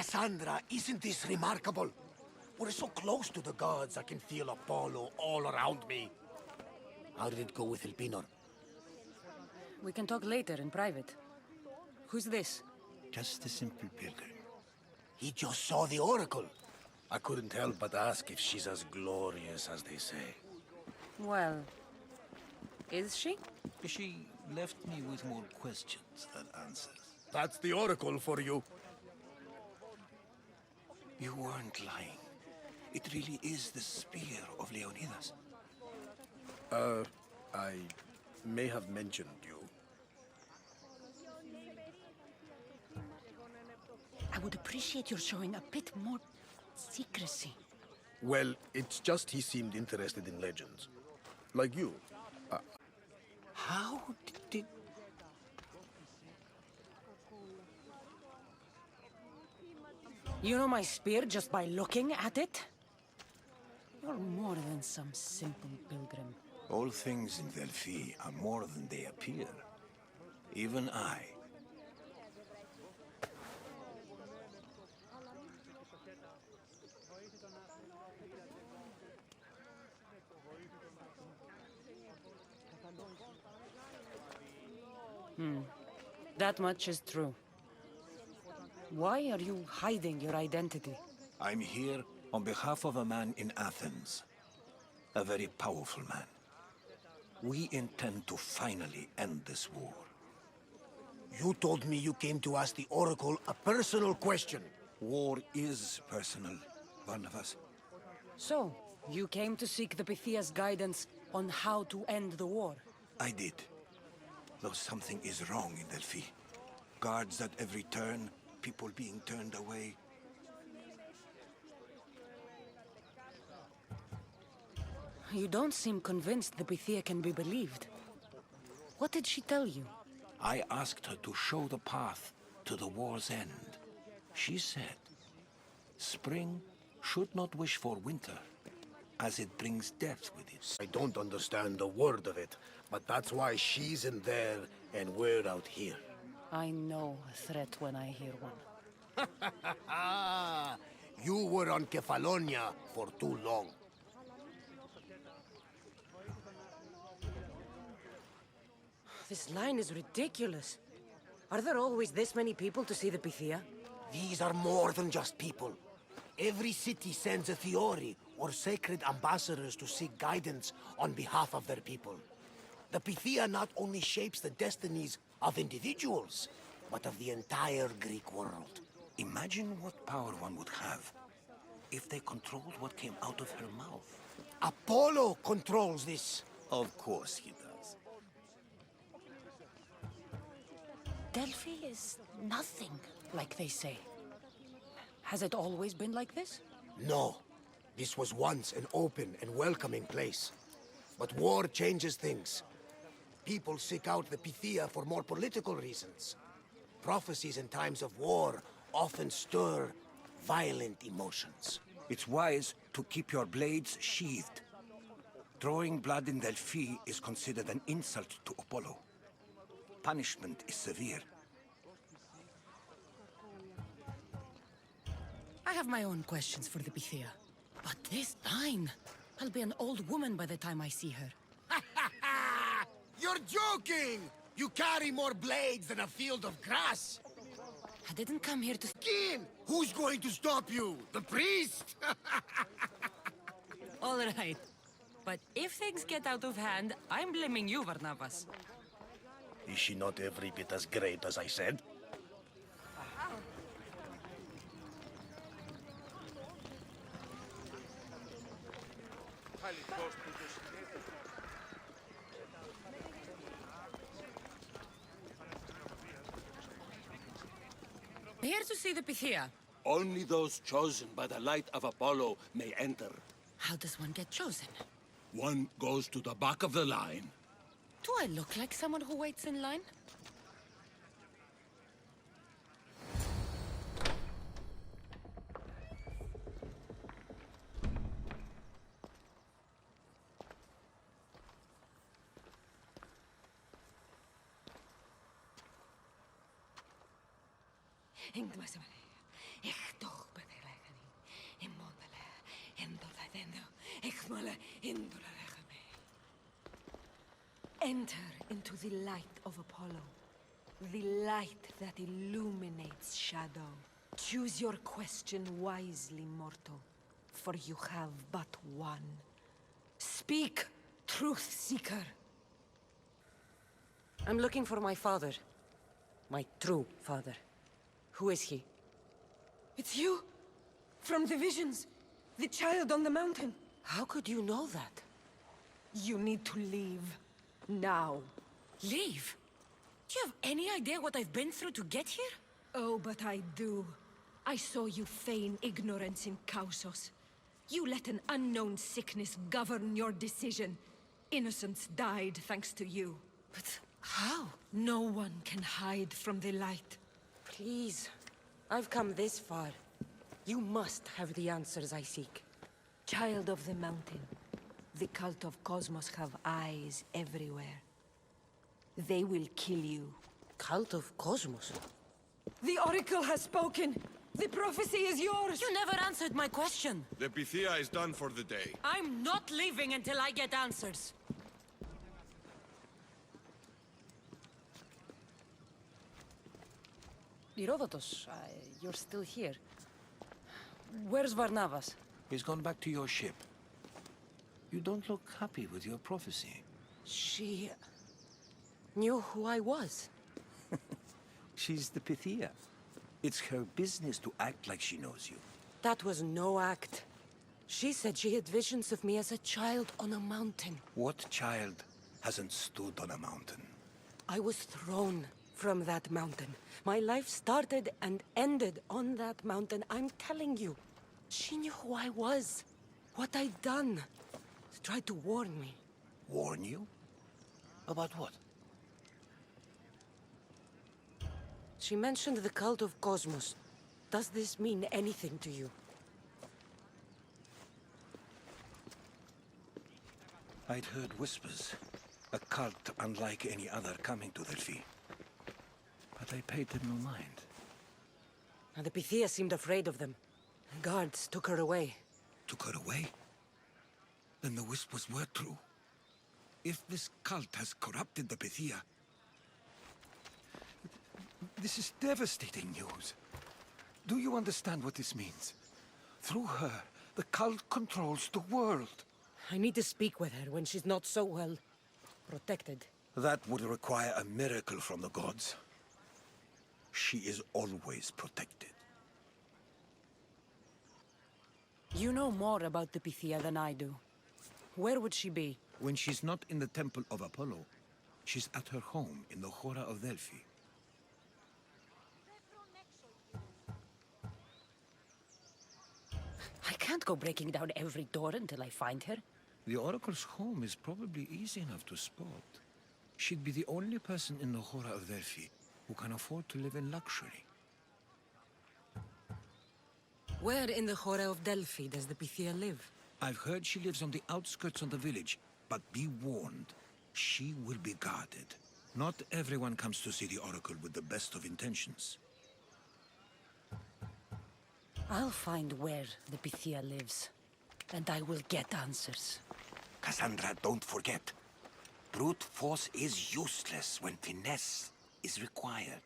Cassandra, isn't this remarkable? We're so close to the gods, I can feel Apollo all around me. How did it go with Elpinor? We can talk later in private. Who's this? Just a simple pilgrim. He just saw the oracle. I couldn't help but ask if she's as glorious as they say. Well, is she? She left me with more questions than answers. That's the oracle for you. You weren't lying. It really is the spear of Leonidas. I may have mentioned you. I would appreciate your showing a bit more secrecy. Well, it's just he seemed interested in legends. Like you. How did... You know my spear just by looking at it? You're more than some simple pilgrim. All things in Delphi are more than they appear. Even I. That much is true. Why are you hiding your identity? I'm here on behalf of a man in Athens. A very powerful man. We intend to finally end this war. You told me you came to ask the oracle a personal question. War is personal, Barnabas. So, you came to seek the Pythia's guidance on how to end the war? I did. Though something is wrong in Delphi. Guards at every turn, people being turned away. You don't seem convinced the Pythia can be believed. What did she tell you? I asked her to show the path to the war's end. She said, spring should not wish for winter, as it brings death with it. I don't understand a word of it, but that's why she's in there and we're out here. I know a threat when I hear one. You were on Kefalonia for too long. This line is ridiculous. Are there always this many people to see the Pythia? These are more than just people. Every city sends a Theori or sacred ambassadors to seek guidance on behalf of their people. The Pythia not only shapes the destinies of individuals, but of the entire Greek world. Imagine what power one would have if they controlled what came out of her mouth. Apollo controls this. Of course he does. Delphi is nothing, like they say. Has it always been like this? No. This was once an open and welcoming place. But war changes things. People seek out the Pythia for more political reasons. Prophecies in times of war often stir violent emotions. It's wise to keep your blades sheathed. Drawing blood in Delphi is considered an insult to Apollo. Punishment is severe. I have my own questions for the Pythia. But this line... I'll be an old woman by the time I see her. You're joking! You carry more blades than a field of grass! I didn't come here to... Skin! Who's going to stop you? The priest? All right. But if things get out of hand, I'm blaming you, Barnabas. Is she not every bit as great as I said? Here to see the Pythia. Only those chosen by the light of Apollo may enter. How does one get chosen? One goes to the back of the line. Do I look like someone who waits in line? Enter into the light of Apollo. The light that illuminates shadow. Choose your question wisely, mortal. For you have but one. Speak, truth seeker. I'm looking for my father. My true father. Who is he? It's you! From the visions! The child on the mountain! How could you know that? You need to leave. Now. Leave? Do you have any idea what I've been through to get here? Oh, but I do. I saw you feign ignorance in Kausos. You let an unknown sickness govern your decision. Innocents died thanks to you. But how? No one can hide from the light. Please. I've come this far. You must have the answers I seek. Child of the mountain, the cult of Cosmos have eyes everywhere. They will kill you. Cult of Cosmos? The Oracle has spoken! The prophecy is yours! You never answered my question! The Pythia is done for the day. I'm not leaving until I get answers! Herodotus, you're still here. Where's Varnavas? He's gone back to your ship. You don't look happy with your prophecy. She knew who I was. She's the Pythia. It's her business to act like she knows you. That was no act. She said she had visions of me as a child on a mountain. What child hasn't stood on a mountain? I was thrown from that mountain. My life started and ended on that mountain. I'm telling you. She knew who I was. What I'd done. She tried to warn me. Warn you? About what? She mentioned the cult of Cosmos. Does this mean anything to you? I'd heard whispers. A cult unlike any other coming to Delphi. But I paid them no mind. And the Pythia seemed afraid of them. Guards took her away. Took her away? Then the whispers were true. If this cult has corrupted the Pythia... This is devastating news. Do you understand what this means? Through her, the cult controls the world. I need to speak with her when she's not so well protected. That would require a miracle from the gods. She is always protected. You know more about the Pythia than I do. Where would she be? When she's not in the temple of Apollo, she's at her home in the Hora of Delphi. I can't go breaking down every door until I find her. The Oracle's home is probably easy enough to spot. She'd be the only person in the Hora of Delphi who can afford to live in luxury. Where in the Hora of Delphi does the Pythia live? I've heard she lives on the outskirts of the village, but be warned, she will be guarded. Not everyone comes to see the Oracle with the best of intentions. I'll find where the Pythia lives, and I will get answers. Cassandra, don't forget. Brute force is useless when finesse is required.